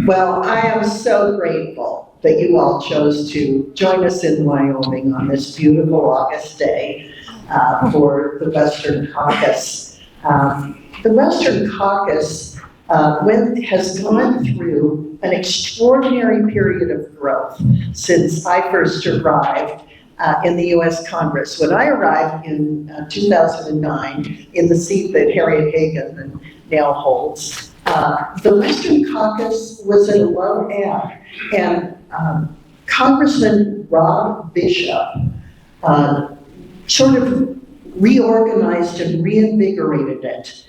Well, I am so grateful that you all chose to join us in Wyoming on this beautiful August day for the Western Caucus. The Western Caucus has gone through an extraordinary period of growth since I first arrived in the U.S. Congress. When I arrived in 2009 in the seat that Harriet Hageman now holds, the Western Caucus was at a low ebb, and Congressman Rob Bishop sort of reorganized and reinvigorated it.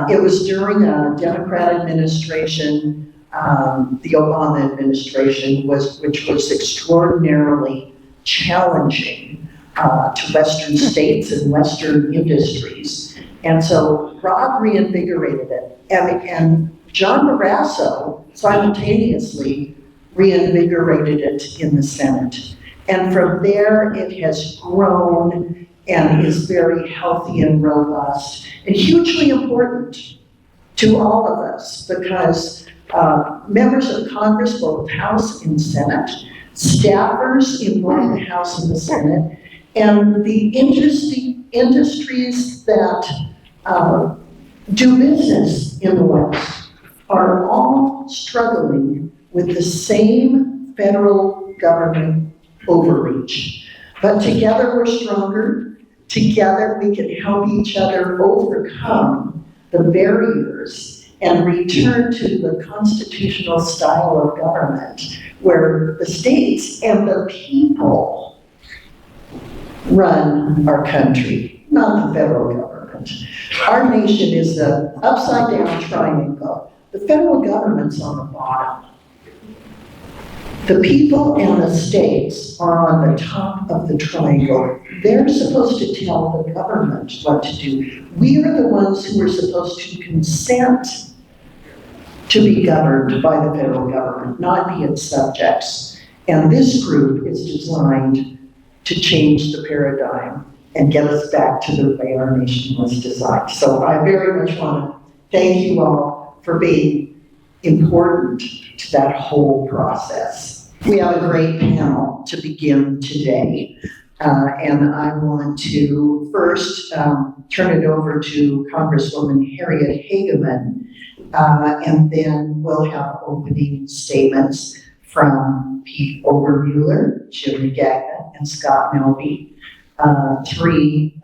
It was during a Democrat administration, the Obama administration, which was extraordinarily challenging to Western states and Western industries. And so Rob reinvigorated it. And John Barrasso simultaneously reinvigorated it in the Senate. And from there, it has grown and is very healthy and robust and hugely important to all of us because members of Congress, both House and Senate, staffers in both the House and the Senate, and the industries that do business in the West are all struggling with the same federal government overreach. But together we're stronger. Together we can help each other overcome the barriers and return to the constitutional style of government where the states and the people run our country, not the federal government. Our nation is an upside-down triangle. The federal government's on the bottom. The people and the states are on the top of the triangle. They're supposed to tell the government what to do. We are the ones who are supposed to consent to be governed by the federal government, not be its subjects. And this group is designed to change the paradigm and get us back to the way our nation was designed. So I very much want to thank you all for being important to that whole process. We have a great panel to begin today. And I want to first turn it over to Congresswoman Harriet Hageman, and then we'll have opening statements from Pete Obermueller, Jim Magagna, and Scott Melbye, three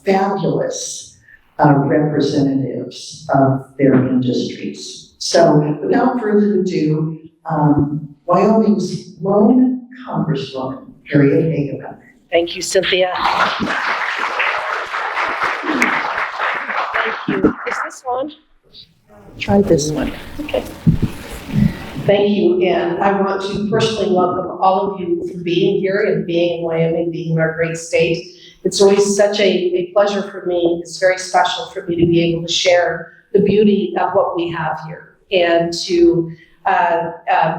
fabulous representatives of their industries. So without further ado, Wyoming's lone Congresswoman, Harriet Hageman. Thank you, Cynthia. Thank you. Is this on? Try this one. Okay. Thank you, and I want to personally welcome all of you for being here and being in Wyoming, being in our great state. It's always such a pleasure for me. It's very special for me to be able to share the beauty of what we have here and to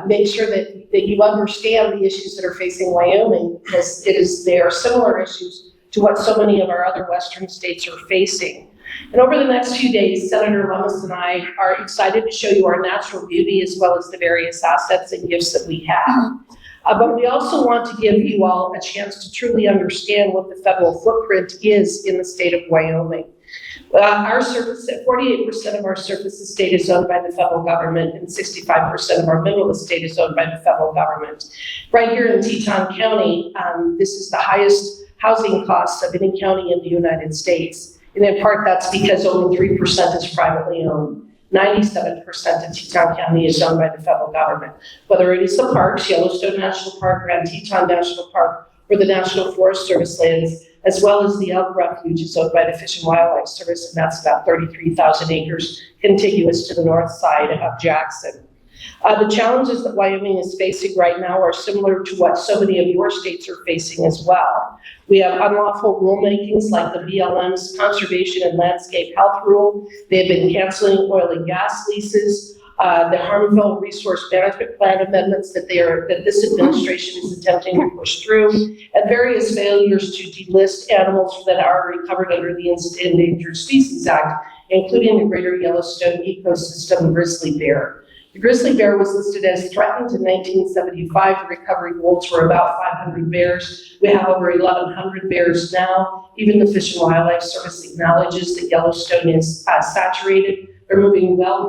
make sure that you understand the issues that are facing Wyoming, because they are similar issues to what so many of our other Western states are facing. And over the next few days, Senator Lummis and I are excited to show you our natural beauty as well as the various assets and gifts that we have. But we also want to give you all a chance to truly understand what the federal footprint is in the state of Wyoming. Our surface, 48% of our surface estate is owned by the federal government, and 65% of our mineral estate is owned by the federal government. Right here in Teton County, this is the highest housing costs of any county in the United States. And in part, that's because only 3% is privately owned. 97% of Teton County is owned by the federal government. Whether it is the parks, Yellowstone National Park, Grand Teton National Park, or the National Forest Service lands, as well as the elk refuge is owned by the Fish and Wildlife Service, and that's about 33,000 acres contiguous to the north side of Jackson. The challenges that Wyoming is facing right now are similar to what so many of your states are facing as well. We have unlawful rulemakings like the BLM's Conservation and Landscape Health Rule. They have been canceling oil and gas leases. The Harmful Resource Management Plan amendments that this administration is attempting to push through, and various failures to delist animals that are already covered under the Endangered Species Act, including the Greater Yellowstone Ecosystem grizzly bear. The grizzly bear was listed as threatened in 1975. The recovery goals were about 500 bears. We have over 1,100 bears now. Even the Fish and Wildlife Service acknowledges that Yellowstone is saturated. They're moving well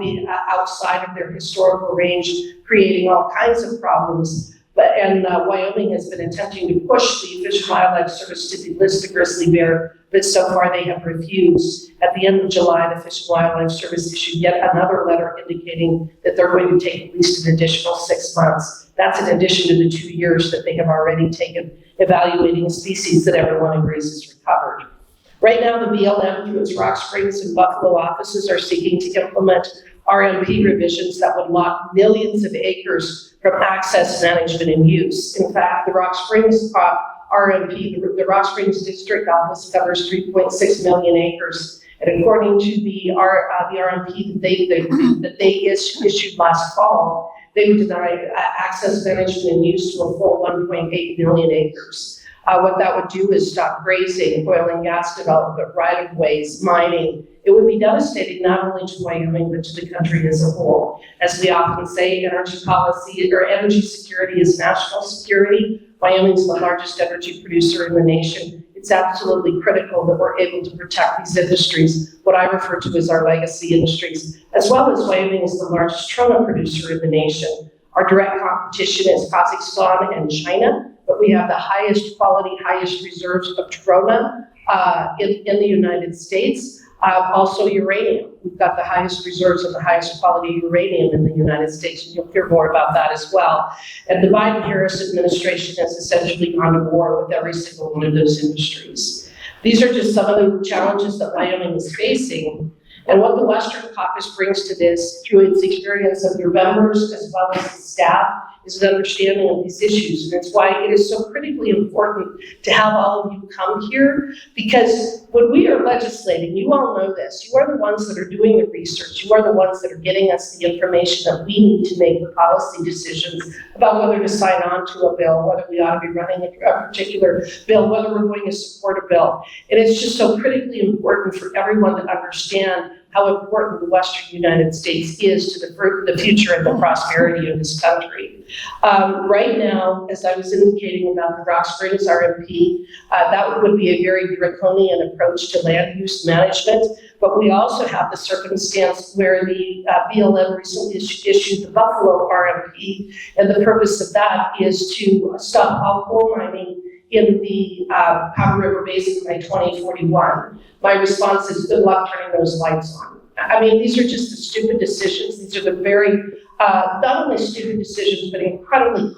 outside of their historical range, creating all kinds of problems. Wyoming has been attempting to push the Fish and Wildlife Service to delist the grizzly bear, but so far they have refused. At the end of July, the Fish and Wildlife Service issued yet another letter indicating that they're going to take at least an additional 6 months. That's in addition to the 2 years that they have already taken evaluating a species that everyone agrees is recovered. Right now, the BLM, through its Rock Springs and Buffalo offices, are seeking to implement RMP revisions that would lock millions of acres from access, management, and use. In fact, the Rock Springs RMP, the Rock Springs District Office covers 3.6 million acres. And according to the RMP that they issued last fall, they would deny access, management, and use to a full 1.8 million acres. What that would do is stop grazing, oil and gas development, right-of-ways, mining. It would be devastating not only to Wyoming, but to the country as a whole. As we often say, energy policy or energy security is national security. Wyoming is the largest energy producer in the nation. It's absolutely critical that we're able to protect these industries, what I refer to as our legacy industries, as well as Wyoming is the largest trona producer in the nation. Our direct competition is Kazakhstan and China, but we have the highest quality, highest reserves of trona in the United States. Also uranium. We've got the highest reserves and the highest quality uranium in the United States, and you'll hear more about that as well. And the Biden-Harris administration has essentially gone to war with every single one of those industries. These are just some of the challenges that Wyoming is facing. And what the Western Caucus brings to this, through its experience of your members as well as the staff, is an understanding of these issues. And it's why it is so critically important to have all of you come here, because when we are legislating, you all know this, you are the ones that are doing the research, you are the ones that are getting us the information that we need to make the policy decisions about whether to sign on to a bill, whether we ought to be running a particular bill, whether we're going to support a bill. And it's just so critically important for everyone to understand how important the Western United States is to the future and the prosperity of this country. Right now, as I was indicating about the Rock Springs RMP, that would be a very draconian approach to land use management, but we also have the circumstance where the BLM recently issued the Buffalo RMP, and the purpose of that is to stop all coal mining in the Powder River Basin by 2041. My response is good luck turning those lights on. I mean, these are just the stupid decisions. These are the very, not only stupid decisions, but incredibly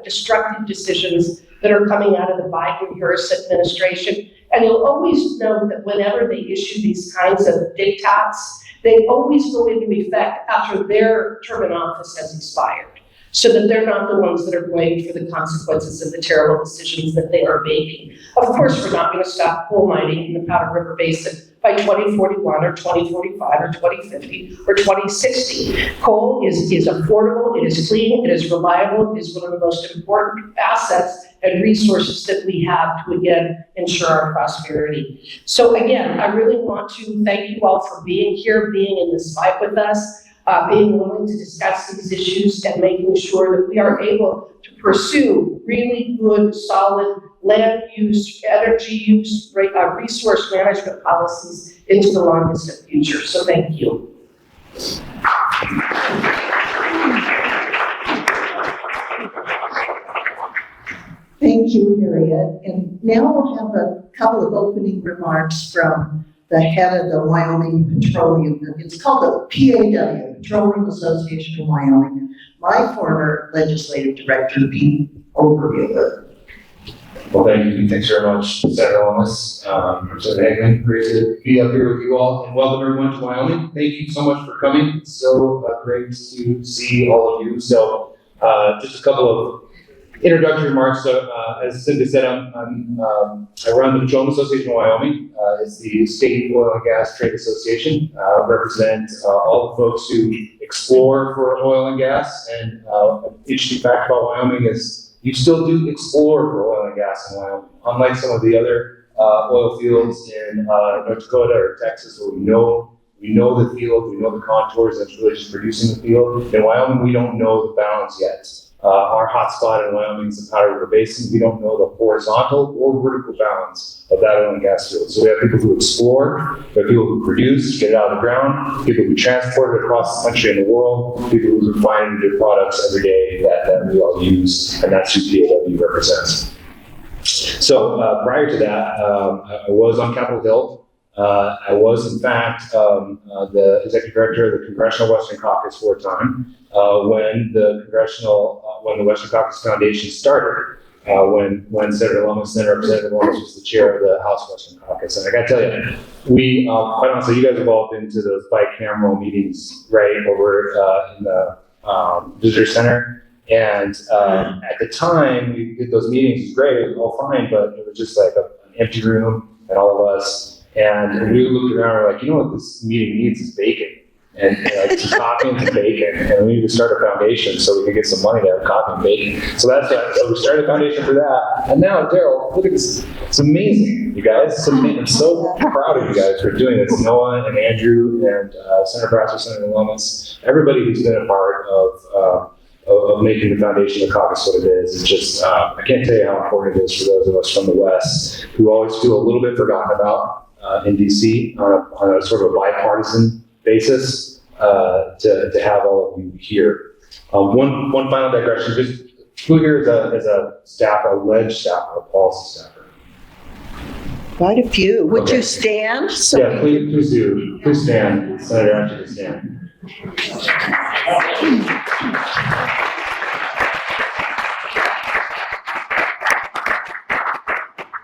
destructive decisions that are coming out of the Biden-Harris administration. And you'll always know that whenever they issue these kinds of diktats, they always go into effect after their term in office has expired, so that they're not the ones that are blamed for the consequences of the terrible decisions that they are making. Of course, we're not going to stop coal mining in the Powder River Basin by 2041 or 2045 or 2050 or 2060. Coal is affordable, it is clean, it is reliable, it is one of the most important assets and resources that we have to, again, ensure our prosperity. So again, I really want to thank you all for being here, being in this fight with us, being willing to discuss these issues and making sure that we are able to pursue really good, solid land use, energy use, resource management policies into the long distant future. So thank you. Thank you, Harriet. And now we'll have a couple of opening remarks from the head of the Wyoming Petroleum. It's called the PAW, Petroleum Association of Wyoming. My former legislative director, Pete Obermueller. Well, thank you. Thanks very much, Senator Lummis, Representative Hageman. Great to be up here with you all, and welcome everyone to Wyoming. Thank you so much for coming. It's so great to see all of you. So, just a couple of introductory remarks. So, as Cynthia said, I run the Petroleum Association of Wyoming. It's the state oil and gas trade association. Represent all the folks who explore for oil and gas. And an interesting fact about Wyoming is you still do explore for oil and gas in Wyoming, unlike some of the other oil fields in North Dakota or Texas, where we know We know the field, we know the contours, that's really just producing the field. In Wyoming, we don't know the bounds yet. Our hotspot in Wyoming is the Powder River Basin. We don't know the horizontal or vertical bounds of that oil and gas field. So we have people who explore, we have people who produce, get it out of the ground, people who transport it across the country and the world, people who refine their products every day that we all use, and that's who PAW represents. So prior to that, I was on Capitol Hill. I was, in fact, the executive director of the Congressional Western Caucus for a time when the Western Caucus Foundation started. When Senator Lummis, then Representative Lummis, was the chair of the House Western Caucus. And I got to tell you, we, quite honestly, you guys have all been to those bicameral meetings, right, over in the visitor center. And at the time, we did those meetings, it was great, it was all fine, but it was just like an empty room and all of us. And we looked around and we're like, you know what this meeting needs is bacon. And like some coffee and some bacon. And we need to start a foundation so we can get some money to have coffee and bacon. So that's what, so we started a foundation for that. And now, Daryl, look at this. It's amazing, you guys. It's amazing. I'm so proud of you guys for doing this. Noah and Andrew and Senator Brasser, Senator Lummis, everybody who's been a part of making the foundation of Caucus what it is. It's just, I can't tell you how important it is for those of us from the West who always feel a little bit forgotten about in DC on a sort of a bipartisan basis to have all of you here. One final digression, just who here is a staffer, a ledge staffer, a policy staffer? Quite a few. Would Okay. you stand? So Yeah, please do. Please stand. Senator, I should stand.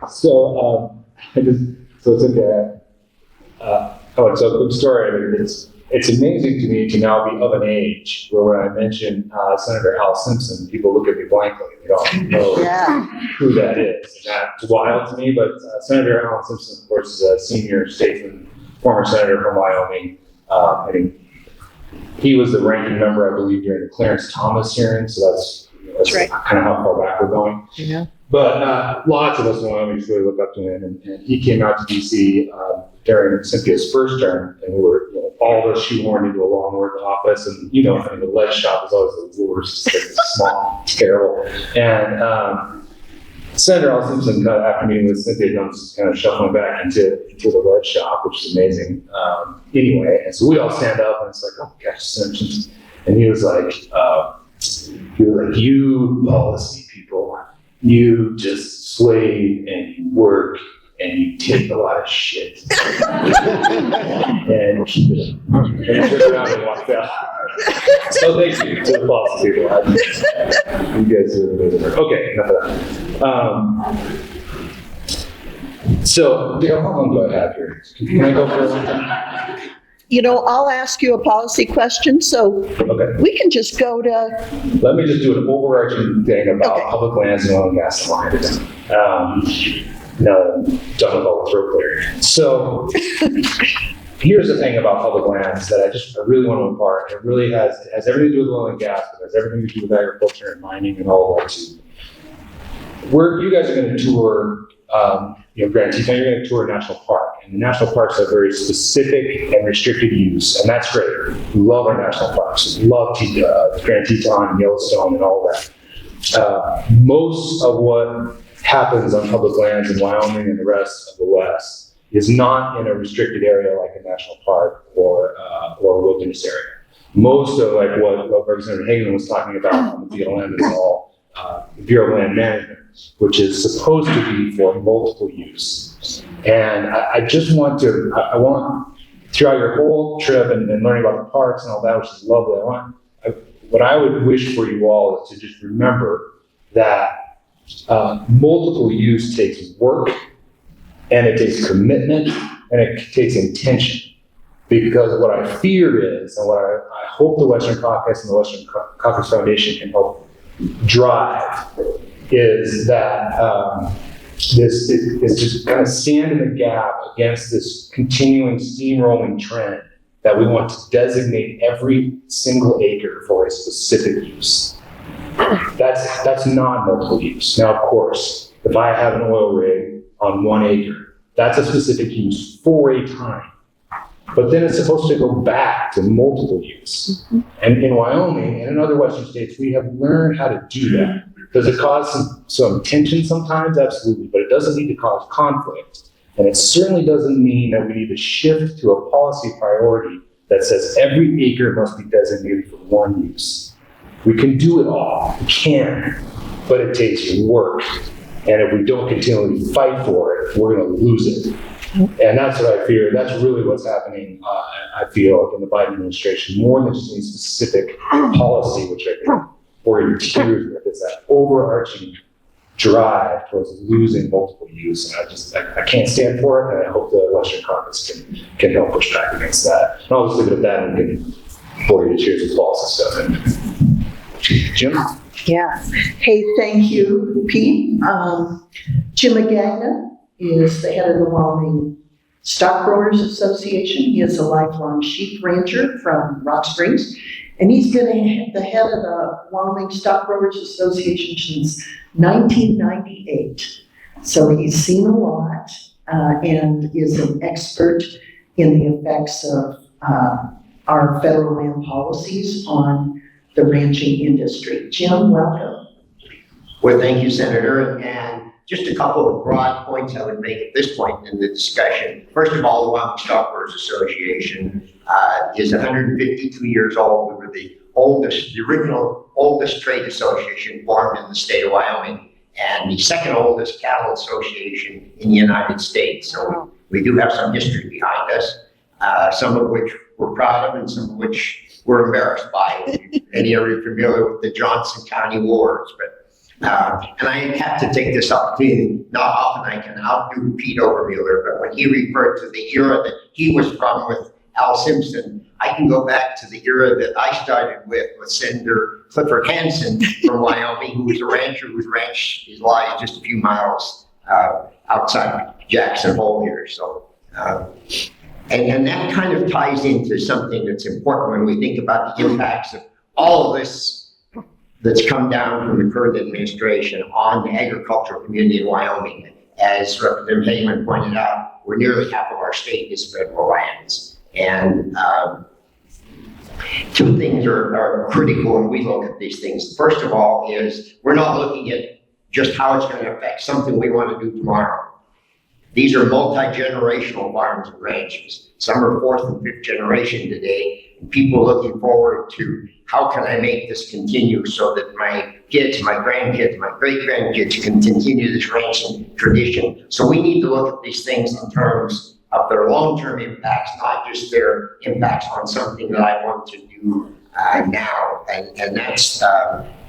So, so Cynthia, so quick story. I mean, it's amazing to me to now be of an age where when I mention Senator Al Simpson, people look at me blankly. They don't know who that is. And that's wild to me, but Senator Al Simpson, of course, is a senior statesman, former senator from Wyoming. I think he was the ranking member, I believe, during the Clarence Thomas hearing, so that's right. kind of how far back we're going. Yeah. But lots of us in Wyoming really look up to him, and he came out to DC during Cynthia's first term, and we were all of us shoehorned into a lawnmower office, and I mean, the lead shop is always the worst. It's small, it's terrible. And Senator Al Simpson, after meeting with Cynthia, comes kind of shuffling back into the lead shop, which is amazing. Anyway, and so we all stand up, and it's like, oh gosh, Simpson, and he was like, you policy people, you just slave and you work and you take a lot of shit. and he turned around and walked out. So thank you to the policy people. You guys are amazing. Okay, enough of that. So, Dale, how long do I have here? Can I go for a long time? I'll ask you a policy question, so Okay. we can just go to, Let me just do an overarching thing about Okay. public lands and oil and gas and line it down. Now that I'm done with all the throat clearing. So here's the thing about public lands that I really want to impart. It has everything to do with oil and gas, but it has everything to do with agriculture and mining and all of that too. You guys are going to tour, Grand Teton, you're going to tour a national park. And the national parks have very specific and restricted use, and that's great. We love our national parks. We love Grand Teton and Yellowstone and all that. Most of what happens on public lands in Wyoming and the rest of the West is not in a restricted area like a national park or a wilderness area. Most of what Representative Hageman was talking about on the BLM is all Bureau of Land Management, which is supposed to be for multiple use. And I want throughout your whole trip and learning about the parks and all that, which is lovely, what I would wish for you all is to just remember that multiple use takes work, and it takes commitment, and it takes intention. Because what I fear is, and what I hope the Western Caucus and the Western Caucus Foundation can help drive, is that this is just kind of stand in the gap against this continuing steamrolling trend that we want to designate every single acre for a specific use. That's not multiple use. Now, of course, if I have an oil rig on 1 acre, that's a specific use for a time. but then it's supposed to go back to multiple use. And in Wyoming and in other western states, we have learned how to do that. Does it cause some tension sometimes? Absolutely, but it doesn't need to cause conflict. And it certainly doesn't mean that we need to shift to a policy priority that says every acre must be designated for one use. We can do it all, we can, but it takes work. And if we don't continually fight for it, we're gonna lose it. And that's what I fear. That's really what's happening, I feel, in the Biden administration, more than just any specific policy, which I think we're in tears with. It's that overarching drive towards losing multiple use. And I can't stand for it, and I hope the Western Caucus can help push back against that. And I'll just leave it at that and can bore you to tears with balls and stuff. Jim? Yeah. Hey, thank you, Pete. Jim Magagna is the head of the Wyoming Stock Growers Association. He is a lifelong sheep rancher from Rock Springs, and he's been the head of the Wyoming Stock Growers Association since 1998. So he's seen a lot and is an expert in the effects of our federal land policies on the ranching industry. Jim, welcome. Well, thank you, Senator. And just a couple of broad points I would make at this point in the discussion. First of all, the Wyoming Stock Growers Association is 152 years old. We were the original oldest trade association formed in the state of Wyoming, and the second oldest cattle association in the United States. So we do have some history behind us, some of which we're proud of and some of which we're embarrassed by. Any of you familiar with the Johnson County Wars? And I have to take this opportunity, not often I can outdo Pete Obermueller, but when he referred to the era that he was from with Al Simpson, I can go back to the era that I started with Senator Clifford Hansen from Wyoming, who was a rancher whose ranch lies just a few miles outside Jackson Hole here. So, and that kind of ties into something that's important when we think about the impacts of all of this that's come down from the current administration on the agricultural community in Wyoming. As Representative Hageman pointed out, we're nearly half of our state is federal lands. And two things are critical when we look at these things. First of all is we're not looking at just how it's going to affect something we want to do tomorrow. These are multi-generational farms and ranches. Some are fourth and fifth generation today. And people looking forward to how can I make this continue so that my kids, my grandkids, my great-grandkids can continue this ranching tradition. So we need to look at these things in terms of their long-term impacts, not just their impacts on something that I want to do now. And that's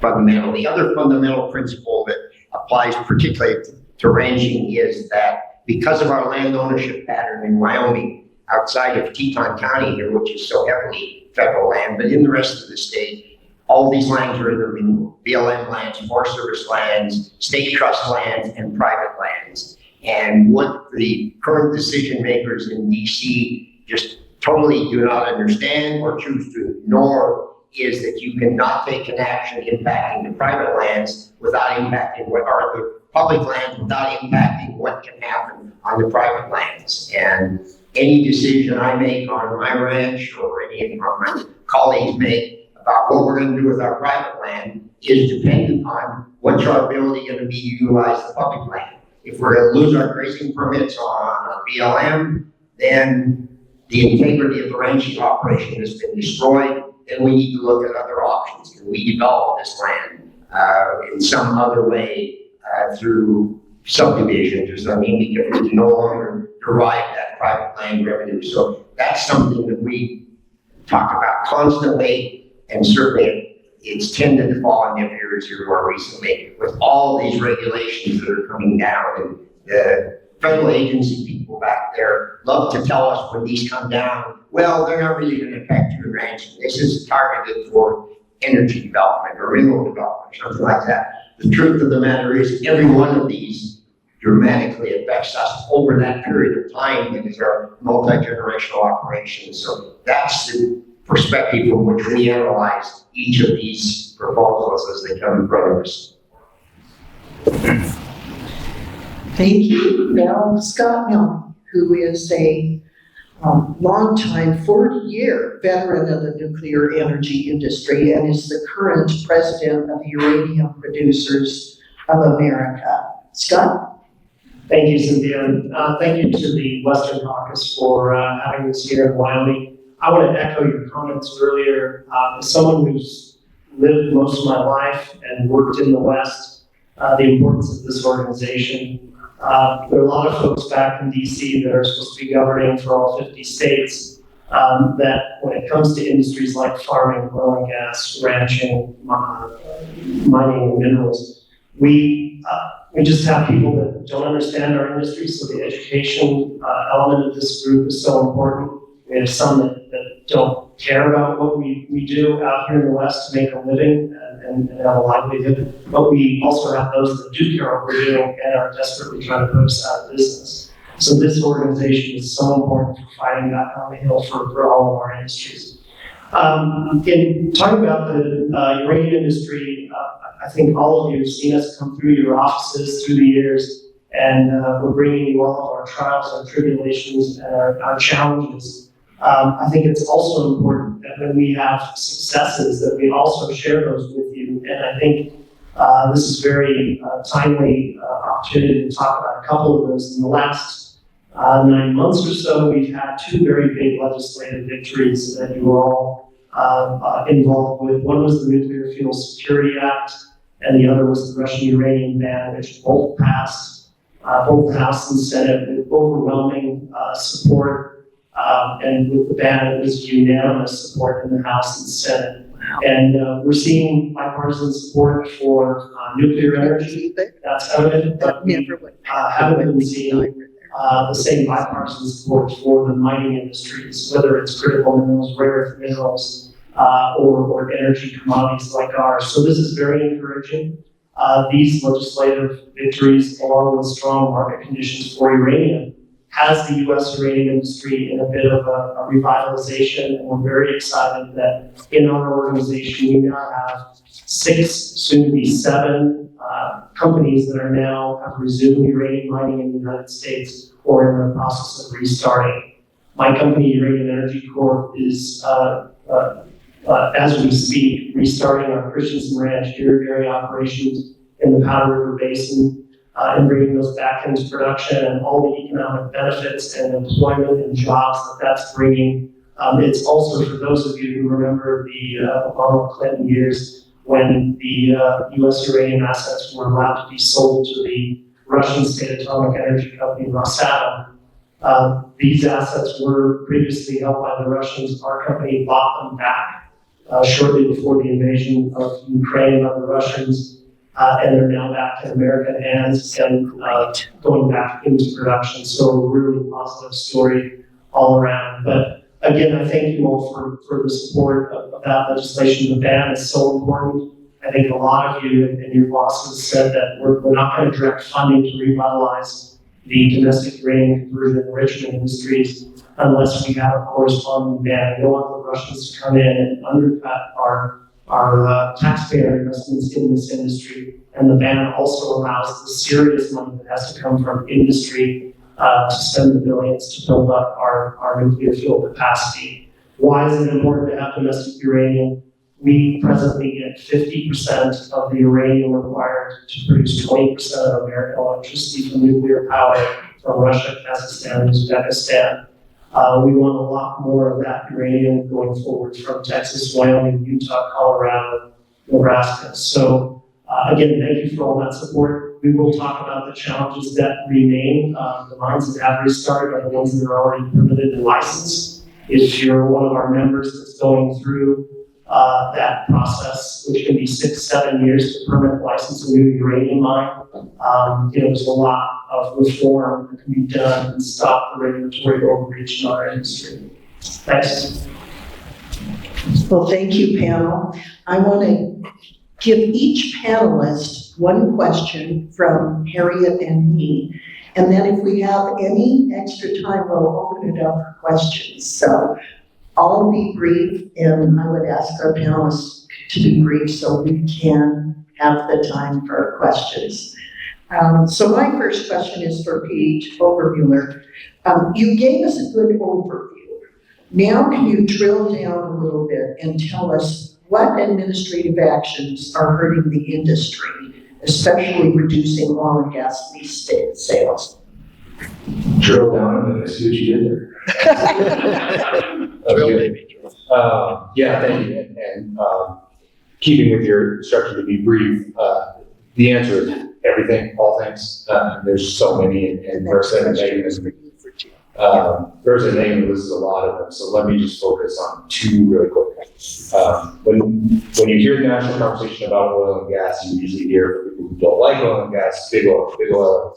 fundamental. The other fundamental principle that applies particularly to ranching is that because of our land ownership pattern in Wyoming, outside of Teton County here, which is so heavily federal land, but in the rest of the state, all these lands are either BLM lands, Forest Service lands, state trust lands, and private lands. And what the current decision makers in DC just totally do not understand or choose to ignore is that you cannot take an action impacting the private lands without impacting what are the public lands without impacting what can happen on the private lands. And any decision I make on my ranch or any of my colleagues make about what we're going to do with our private land is dependent on what's our ability going to be to utilize the public land. If we're going to lose our grazing permits on BLM, then the integrity of the ranching operation has been destroyed, and we need to look at other options. Can we develop this land in some other way through subdivisions or something, because we can no longer derive that private land revenue. So that's something that we talk about constantly, and certainly it's tended to fall on deaf ears here more recently with all these regulations that are coming down. And the federal agency people back there love to tell us when these come down, well, they're not really going to affect your ranch. This is targeted for energy development or mineral development, something like that. The truth of the matter is every one of these dramatically affects us over that period of time because they're multi-generational operations. So that's the perspective from which we analyze each of these proposals as they come in front of us. Thank you. Now, Scott Melbye, who is a longtime 40-year veteran of the nuclear energy industry and is the current president of the Uranium Producers of America. Scott? Thank you, Cynthia. And thank you to the Western Caucus for having us here in Wyoming. I want to echo your comments earlier. As someone who's lived most of my life and worked in the West, the importance of this organization. There are a lot of folks back in DC that are supposed to be governing for all 50 states that when it comes to industries like farming, oil and gas, ranching, mining, and minerals, we just have people that don't understand our industry, so the education element of this group is so important. We have some that don't care about what we do out here in the West to make a living and have a livelihood, but we also have those that do care what we're doing and are desperately trying to put us out of business. So this organization is so important for fighting back on the hill for all of our industries. In talking about the uranium industry, I think all of you have seen us come through your offices through the years, and we're bringing you all of our trials and tribulations and our challenges. I think it's also important that when we have successes that we also share those with you. And I think this is very timely opportunity to talk about a couple of those. In the last 9 months or so, we've had two very big legislative victories that you were all involved with. One was the Nuclear Fuel Security Act, and the other was the Russian uranium ban, which both passed both the House and Senate with overwhelming support. And with the ban, it was unanimous support in the House and Senate. And we're seeing bipartisan support for nuclear energy. That's evident, but we haven't been seeing the same bipartisan support for the mining industries, whether it's critical minerals, rare earth minerals, or energy commodities like ours. So this is very encouraging. These legislative victories, along with strong market conditions for uranium, has the U.S. uranium industry in a bit of a revitalization, and we're very excited that in our organization we now have 6, soon to be 7, companies that are now have resumed uranium mining in the United States or in the process of restarting. My company, Uranium Energy Corp, is, as we speak, restarting our Christensen Ranch dairy operations in the Powder River Basin, and bringing those back into production and all the economic benefits and employment and jobs that that's bringing. It's also for those of you who remember the Obama-Clinton years when the U.S. uranium assets were allowed to be sold to the Russian state atomic energy company Rosatom. These assets were previously held by the Russians. Our company bought them back shortly before the invasion of Ukraine by the Russians. And they're now back in American hands and going back into production. So a really positive story all around. But again, I thank you all for the support of that legislation. The ban is so important. I think a lot of you and your bosses said that we're not going to direct funding to revitalize the domestic uranium conversion and enrichment industries unless we have a corresponding ban. We don't want the Russians to come in and undercut our taxpayer investments in this industry, and the ban also allows the serious money that has to come from industry to spend the billions to build up our nuclear fuel capacity. Why is it important to have domestic uranium? We presently get 50% of the uranium required to produce 20% of American electricity from nuclear power from Russia, Kazakhstan, and Uzbekistan. We want a lot more of that uranium going forward from Texas, Wyoming, Utah, Colorado, Nebraska. So again, thank you for all that support. We will talk about the challenges that remain. The mines that have restarted are the ones that are already permitted and licensed. If you're one of our members that's going through that process, which can be 6-7 years to permit license a new uranium mine, there's a lot of reform that can be done and stop the regulatory overreach in our industry. Thanks. Well, thank you, panel. I want to give each panelist one question from Harriet and me. And then if we have any extra time, we'll open it up for questions. So I'll be brief, and I would ask our panelists to be brief so we can have the time for questions. So my first question is for Pete Obermueller. You gave us a good overview. Now can you drill down a little bit and tell us what administrative actions are hurting the industry, especially reducing oil and gas lease sales? Drill down and see what you did there. Yeah, thank you. And keeping with your instruction to be brief, the answer is everything, all things. There's so many, and Versa and Hageman lists a lot of them, so let me just focus on two really quick. When you hear the national conversation about oil and gas, you usually hear from people who don't like oil and gas, big oil.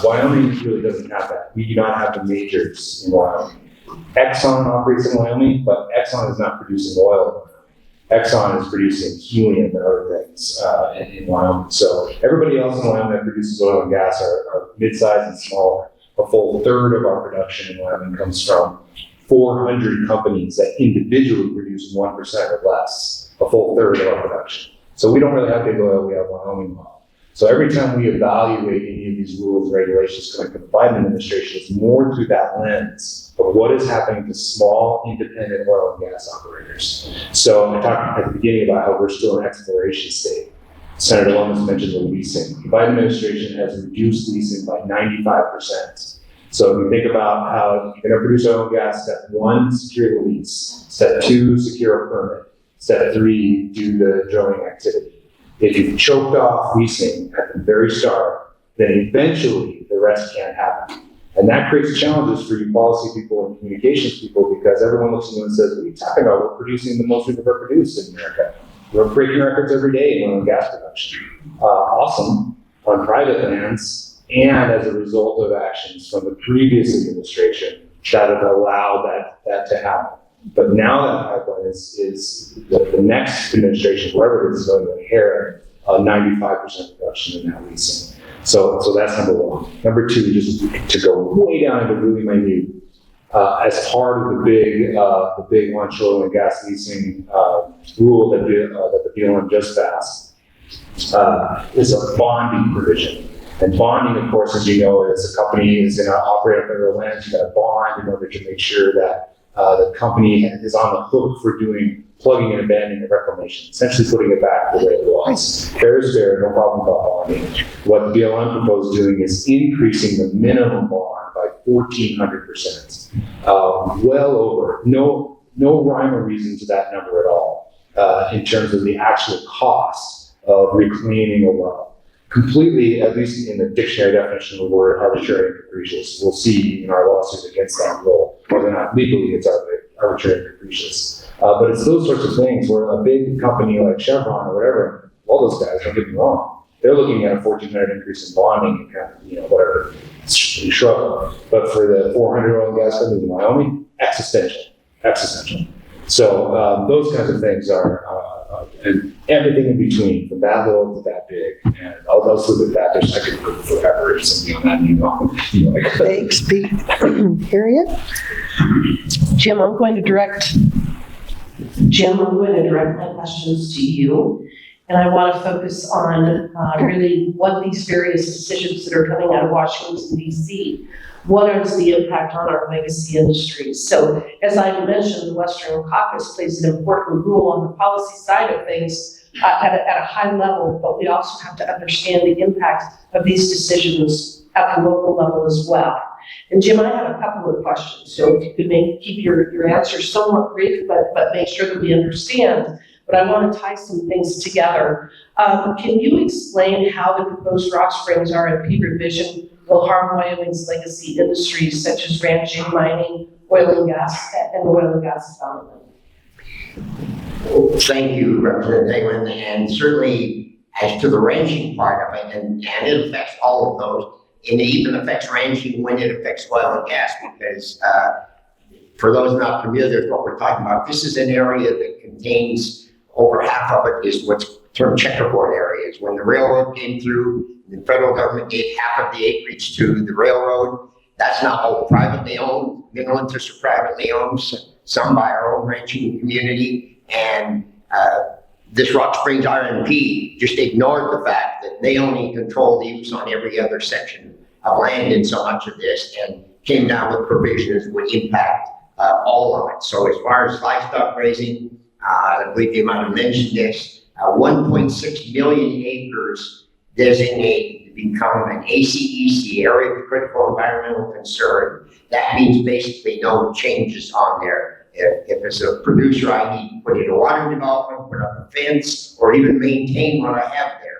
Wyoming really doesn't have that. We do not have the majors in Wyoming. Exxon operates in Wyoming, but Exxon is not producing oil. Exxon is producing helium and other things in Wyoming. So everybody else in Wyoming that produces oil and gas are mid-sized and smaller. A full third of our production in Wyoming comes from 400 companies that individually produce 1% or less, a full third of our production. So we don't really have big oil, we have Wyoming oil. So every time we evaluate any of these rules and regulations coming from the Biden administration, it's more through that lens of what is happening to small, independent oil and gas operators. So I talked at the beginning about how we're still in exploration state. Senator Lummis mentioned the leasing. The Biden administration has reduced leasing by 95%. So if you think about how you're going to produce oil and gas, step one, secure the lease. Step two, secure a permit. Step three, do the drilling activity. If you've choked off leasing at the very start, then eventually the rest can't happen. And that creates challenges for you policy people and communications people, because everyone looks at you and says, what are you talking about? We're producing the most we've ever produced in America. We're breaking records every day in oil and gas production. Awesome on private lands, and as a result of actions from the previous administration that have allowed that to happen. But now that pipeline is the next administration, whoever it is going to inherit 95% reduction in that leasing. So that's number one. Number two, just to go way down into really minute, as part of the big onshore oil and gas leasing rule that the BLM just passed, is a bonding provision. And bonding, of course, as you know, is a company is going to operate on federal lands. You got to bond in order to make sure that the company is on the hook for doing plugging and abandoning the reclamation, essentially putting it back the way it was. Fair is fair, no problem about bonding. What the BLM proposed doing is increasing the minimum bond by 1,400%. Well over, no rhyme or reason to that number at all, in terms of the actual cost of reclaiming a well. Completely, at least in the dictionary definition of the word, arbitrary and capricious. We'll see in our lawsuit against that rule, whether or not legally it's arbitrary and capricious. But it's those sorts of things where a big company like Chevron or whatever, all those guys, don't get me wrong, they're looking at a 1,400 increase in bonding and kind of, whatever, shrug. But for the 400 oil and gas companies in Wyoming, existential. So those kinds of things are, and everything in between, from that little to that big. And I'll leave it at that. I could go forever if something on that, Thanks, Pete. Harriet? Jim, I'm going to direct my questions to you. And I want to focus on really what these various decisions that are coming out of Washington, D.C., what is the impact on our legacy industries? So as I mentioned, the Western Caucus plays an important role on the policy side of things at a high level, but we also have to understand the impact of these decisions at the local level as well. And Jim, I have a couple of questions, so if you could keep your answers somewhat brief, but make sure that we understand. But I want to tie some things together. Can you explain how the proposed rock springs RFP revision will harm Wyoming's legacy industries such as ranching, mining, oil and gas development? Well, thank you, Representative Hageman, and certainly as to the ranching part of it, and it affects all of those, and it even affects ranching when it affects oil and gas, because for those not familiar with what we're talking about, this is an area that contains over half of it is what's termed checkerboard areas. When the railroad came through, the federal government gave half of the acreage to the railroad. That's not all privately owned. Mineral interests are privately owned, some by our own ranching community. And this Rock Springs RMP just ignored the fact that they only control the use on every other section of land in so much of this, and came down with provisions that would impact all of it. So as far as livestock grazing, I believe they might have mentioned this, 1.6 million acres designated to become an ACEC, area of critical environmental concern. That means basically no changes on there. If it's a producer, I need to put in a water development, put up a fence, or even maintain what I have there.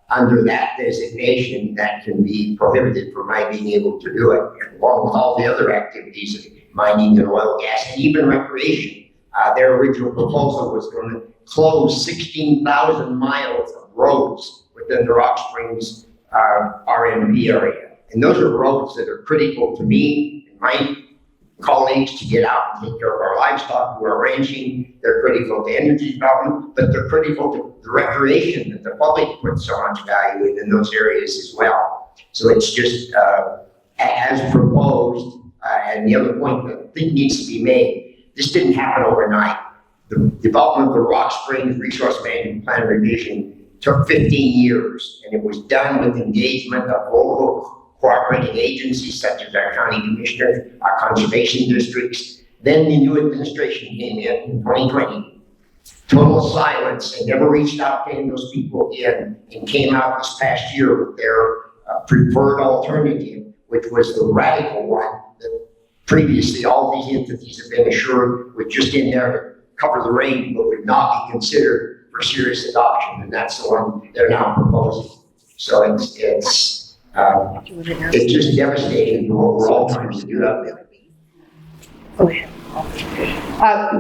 Under that designation, that can be prohibited from my being able to do it, along with all the other activities of mining and oil, gas, and even recreation. Their original proposal was going to close 16,000 miles of roads within the Rock Springs RMP area. And those are roads that are critical to me and my colleagues to get out and take care of our livestock who are ranching. They're critical to energy development, but they're critical to the recreation that the public puts so much value in those areas as well. So it's just as proposed, and the other point that I think needs to be made, this didn't happen overnight. The development of the Rock Springs Resource Management Plan revision took 15 years, and it was done with engagement of local cooperating agencies such as our county commissioners, our conservation districts. Then the new administration came in 2020. Total silence. They never reached out to any of those people in, and came out this past year with their preferred alternative, which was the radical one that previously all these entities have been assured was just in there to cover the rain, but would not be considered for serious adoption. And that's the one they're now proposing. So it's just devastating what we're all trying to do out there. Okay.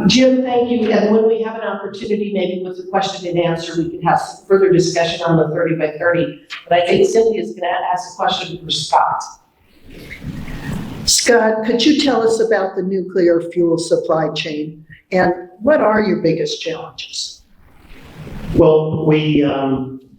Jim, thank you. And when we have an opportunity, maybe with the question and answer, we can have some further discussion on the 30 by 30. But I think Cynthia's going to ask a question for Scott. Scott, could you tell us about the nuclear fuel supply chain and what are your biggest challenges? Well, we,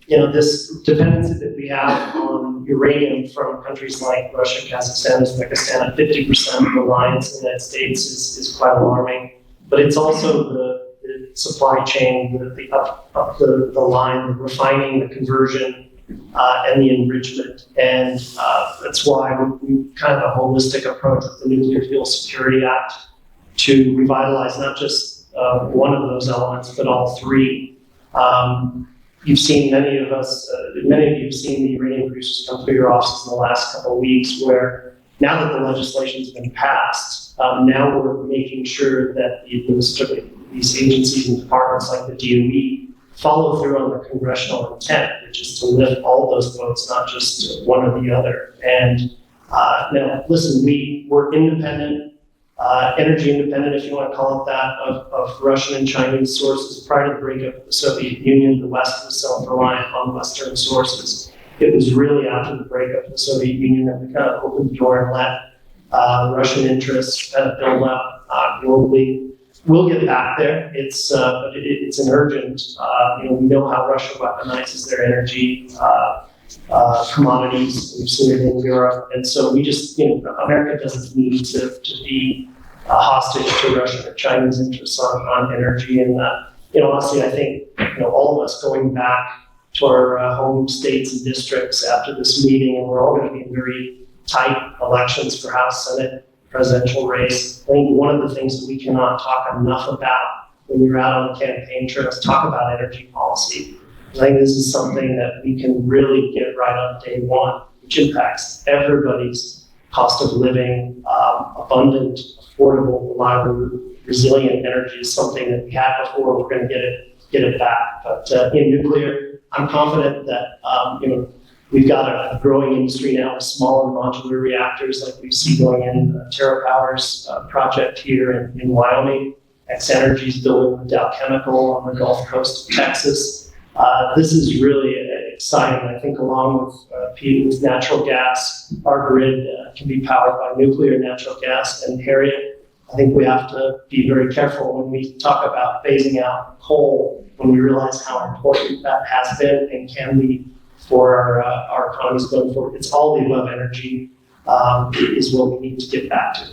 this dependency that we have on uranium from countries like Russia, Kazakhstan, Uzbekistan, at 50% of reliance in the United States is quite alarming. But it's also the supply chain, the up the line, the refining, the conversion, and the enrichment. And that's why we kind of a holistic approach with the Nuclear Fuel Security Act to revitalize not just one of those elements, but all three. You've seen many of you have seen the uranium producers come through your offices in the last couple of weeks, where now that the legislation's been passed, now we're making sure that these agencies and departments like the DOE follow through on the congressional intent, which is to lift all those votes, not just one or the other. And now, listen, we're independent, energy independent, if you want to call it that, of Russian and Chinese sources. Prior to the breakup of the Soviet Union, the West was self-reliant on Western sources. It was really after the breakup of the Soviet Union that we kind of opened the door and let Russian interests kind of build up globally. We'll get back there. It's an urgent. We know how Russia weaponizes their energy commodities. We've seen it in Europe, and so we just, America doesn't need to be a hostage to Russian or Chinese interests on energy. And honestly, I think all of us going back to our home states and districts after this meeting, and we're all going to be in very tight elections for House, Senate, presidential race. I think one of the things that we cannot talk enough about when we're out on the campaign trail is talk about energy policy. I think this is something that we can really get right on day one, which impacts everybody's cost of living. Abundant, affordable, reliable, resilient energy is something that we had before. We're going to get it back. But in nuclear, I'm confident that we've got a growing industry now with small and modular reactors like we see going in TerraPower's project here in Wyoming. X-Energy's building with Dow Chemical on the Gulf Coast of Texas. This is really exciting. I think along with natural gas, our grid can be powered by nuclear and natural gas. And Harriet, I think we have to be very careful when we talk about phasing out coal, when we realize how important that has been and can be for our economies going forward. It's all the above energy is what we need to get back to.